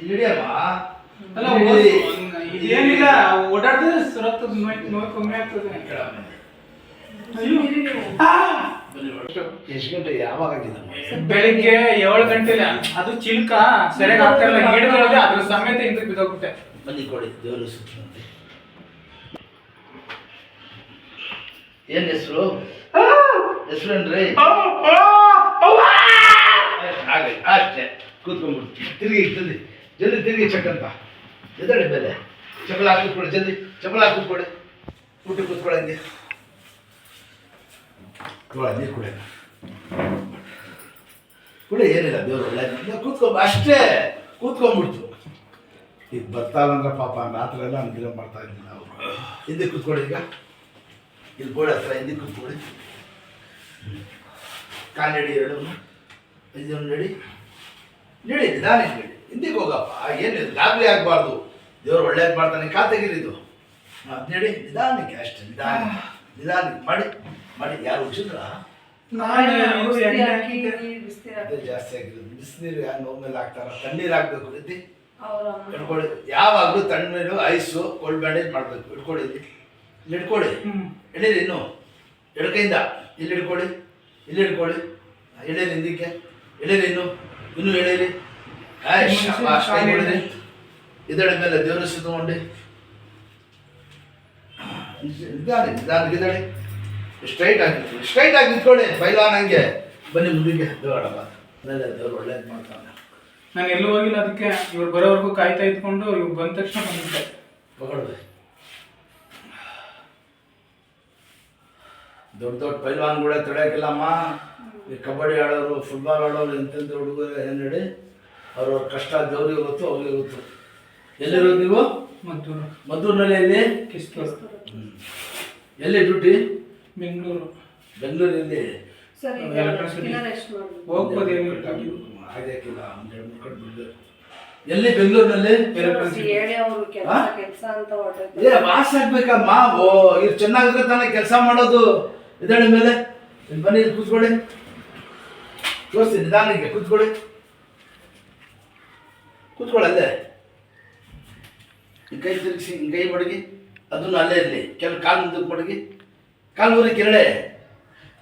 ಇಲ್ಲಿಡಿಯಮ್ಮ ಅಲ್ಲ ಇದೇನಿಲ್ಲ ಓಡಾಡಿದ್ರೆ ಸುರತ್ ನೋವು ಕಮ್ಮಿ ಆಗ್ತದೆ. ಎಷ್ಟು ಗಂಟೆ ಯಾವಾಗ ಬೆಳಿಗ್ಗೆ 7 ಗಂಟೆಲೆ ಅದು ಚಿಲ್ಕ ಸರಿಯಾಗಿ ಆಗ್ತಾ ಇಲ್ಲ, ಹಿಡಿದ್ರೆ ಅದ್ರ ಸಮೇತ ಹಿಂದಕ್ಕೆ ಬಿದ್ದೋಗ್ಬಿಟ್ಟೆ. ಬನ್ನಿ ಕೊಡಿ ದೇವರು ಸುತ್ತಂತೆ. ಏನ್ ಹೆಸರು ಹೆಸರೇನ್ರಿ? ಹಾಗೆ ಅಷ್ಟೇ ಕೂತ್ಕೊಂಡ್ಬಿಡ್ತು. ತಿರುಗಿ ಜಲ್ದಿ ಜಲ್ದಿ ತಿರುಗಿ ಚಕ್ಕಂತ ಎದಡಿ ಮೇಲೆ ಚಪ್ಪಲ ಹಾಕಿ ಕೂತ್ಕೊಡಿ, ಜಲ್ದಿ ಚಪ್ಪಲ ಹಾಕಿ ಕೂತ್ಕೊಡಿ, ಊಟ ಕೂತ್ಕೊಳ್ಳಂಗೆ ನೀರು ಕುಡಿ ಕುಡಿ, ಏನಿಲ್ಲ ದೇವ್ರು ಒಳ್ಳೆ ಕೂತ್ಕೊಂಬ ಅಷ್ಟೇ ಕೂತ್ಕೊಂಡ್ಬಿಡ್ತು. ಈಗ ಬರ್ತಾವಂದ್ರೆ ಪಾಪ ರಾತ್ರಿ ಎಲ್ಲ ಅನುಗ್ರಹ ಮಾಡ್ತಾ ಇದ್ವಿ ನಾವು. ಹಿಂದೆ ಕೂತ್ಕೊಳ್ಳಿ, ಈಗ ಇಲ್ಲಿ ಬೋರ್ಡ್ ಹತ್ರ ಹಿಂದೆ ಕೂತ್ಕೊಳ್ಳಿ. ಕಾಲು ನಡಿ, ಎರಡು ಇದನ್ನು ನಡಿ ನಡಿ, ನಿಧಾನ ನಡಿ, ಹಿಂದಿಗೆ ಹೋಗಪ್ಪ. ಏನಿದೆ ಗಾಬರಿ ಆಗಬಾರ್ದು, ದೇವ್ರು ಒಳ್ಳೇದು ಮಾಡ್ತಾನೆ. ಕಾಲು ತೆಗೀರಿದು ಅದು ನಡಿ, ನಿಧಾನಕ್ಕೆ ಅಷ್ಟೇ, ನಿಧಾನ ನಿಧಾನಕ್ಕೆ ಮಾಡಿ ಮಾಡಿ. ಯಾರು ಹುಚ್ಚಿದ್ರ ಅದೇ ಜಾಸ್ತಿ ಆಗಿರೋದು. ಬಿಸಿನೀರು ಯಾರು ನೋವು ಮೇಲೆ ಹಾಕ್ತಾರ, ತಣ್ಣೀರು ಹಾಕ್ಬೇಕು ರೀತಿ ಇಟ್ಕೊಳ್ಳಿ. ಯಾವಾಗಲೂ ತಣ್ಣೀರು ಐಸು ಕೋಲ್ಡ್ ಬ್ಯಾಂಡೇಜ್ ಮಾಡಬೇಕು. ಇಟ್ಕೊಳ್ಳಿ, ಇಲ್ಲಿ ಇಟ್ಕೊಳ್ಳಿ, ಎಳೀರಿ ಇನ್ನು ಎಡಕೈಯಿಂದ ಇಲ್ಲಿ ಇಟ್ಕೊಳ್ಳಿ, ಇಲ್ಲಿ ಇಟ್ಕೊಳ್ಳಿ, ಎಳೀರಿ ಹಿಂದಕ್ಕೆ, ಎಳೀರಿ ಇನ್ನೂ ಎಳೀರಿ. ಇದಳ ಮೇಲೆ ದೇವ್ರ ಸುತ್ತಗೊಂಡು ನಿಧಾನಕ್ಕೆ ಸ್ಟ್ರೈಟ್ ಆಗಿತ್ತು, ಸ್ಟ್ರೈಟ್ ಆಗಿ ನಿಂತ್ಕೊಳ್ಳಿ ಪೈಲಾನ್ ಹಂಗೆ. ಬನ್ನಿ ಮುಂದಿಗೆ ದೇವರಪ್ಪ, ಅದೇ ದೇವ್ರು ಒಳ್ಳೇದು ಮಾಡ್ತಾನೆ. ನಾನು ಎಲ್ಲೂ ಹೋಗಿಲ್ಲ, ಅದಕ್ಕೆ ಇವ್ರು ಬರೋವರೆಗೂ ಕಾಯ್ತಾ ಇದ್ಕೊಂಡು ಇವ್ರು ಬಂದ ತಕ್ಷಣ ಬಂದ್ಬಿಟ್ಟೆ. ಹೊಗಳ್ದೆ ದೊಡ್ಡ ದೊಡ್ಡ ಪೈಲ್ವಾನ್ಗಳೇ ತಡೆಯೋಕ್ಕಿಲ್ಲಮ್ಮ. ಈ ಕಬಡ್ಡಿ ಆಡೋರು, ಫುಟ್ಬಾಲ್ ಆಡೋರು, ಎಂತೆಂಥ ಹುಡುಗರು ಏನು ಹೇಳಿ ಅವ್ರವ್ರ ಕಷ್ಟ ದೇವ್ರಿಗೆ ಗೊತ್ತು, ಅವ್ರಿಗೆ ಗೊತ್ತು. ಎಲ್ಲಿರೋದು ನೀವು? ಮದ್ದೂರು. ಮದ್ದೂರಿನಲ್ಲಿ ಎಲ್ಲಿ? ಕಿಸ್ತೂರು. ಎಲ್ಲಿ ಡ್ಯೂಟಿ? ಬೆಂಗಳೂರು. ಬೆಂಗಳೂರಲ್ಲಿ ಹೋಗ್ಬೋದು, ಹಾಗೆಕ್ಕಿಲ್ಲ, ಒಂದು 2-3 ಕಡೆ ಬಿಡಬೇಕು. ಎಲ್ಲಿ ಬೆಂಗಳೂರಿನಲ್ಲಿ? ಏ ವಾಸ ಆಗ್ಬೇಕಮ್ಮ. ಓ ಇವ್ರು ಚೆನ್ನಾಗಿದ್ರೆ ತಾನೇ ಕೆಲಸ ಮಾಡೋದು. ಇದಳಿ ಮೇಲೆ ಬನ್ನಿ, ಇಲ್ಲಿ ಕೂತ್ಕೊಳ್ಳಿ, ತೋರಿಸ್ತೀನಿ ನಿಧಾನಕ್ಕೆ. ಕೂತ್ಕೊಳ್ಳಿ, ಕೂತ್ಕೊಳ್ಳಲ್ಲೇ. ಈ ಕೈ ತಿರುಗಿಸಿ, ಹಿಂಗೆ ಕೈ ಮಡಗಿ, ಅದನ್ನು ಅಲ್ಲೇ ಇರಲಿ. ಕಾಲು ಮುಂದಕ್ಕೆ ಮಡಗಿ, ಕಾಲು ಊರಿ ಕಿರಳೆ,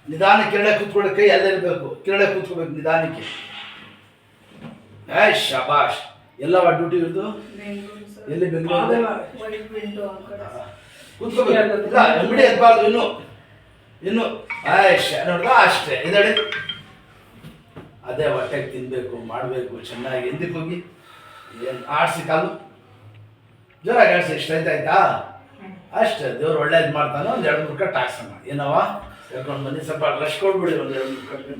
ನಿಧಾನ ಕಿರಳೆ ಕೂತ್ಕೊಳ್ಳಿ. ಕೈ ಅಲ್ಲೇ ಇರಬೇಕು, ಕಿರಳೆ ಕೂತ್ಕೋಬೇಕು ನಿಧಾನಕ್ಕೆ. ಶಬಾಷ್. ಎಲ್ಲವ ಡ್ಯೂಟಿ ಇರೋದು ಎಲ್ಲಿ? ಬೆಂಗಳೂರು. ಕೂತ್ಕೋಬೇಕು, ಅಂಗಡಿ ಎದ್ಬಾರ್ದು ಇನ್ನು ನೋಡ್ದ ಅಷ್ಟೇ. ಇದಳಿ ಅದೇ ಹೊಟ್ಟೆಗೆ ತಿನ್ಬೇಕು, ಮಾಡಬೇಕು ಚೆನ್ನಾಗಿ. ಹಿಂದಕ್ಕೆ ಹೋಗಿ ಏನು ಆಡಿಸಿ, ಕಾಲು ಜೋರಾಗಿ ಆಡಿಸಿ. ಇಷ್ಟ ಆಯ್ತಾ? ಅಷ್ಟೇ, ದೇವ್ರು ಒಳ್ಳೇದು ಮಾಡ್ತಾನೆ. ಒಂದು 2-3 ಕಟ್ಟು ಹಾಕ್ಸೋಣ. ಏನವ ಹೇಳ್ಕೊಂಡು ಬನ್ನಿ. ಸ್ವಲ್ಪ ರಶ್ ಕೊಡ್ಬಿಡಿ, ಒಂದು 2-3 ಕಟ್ಟು.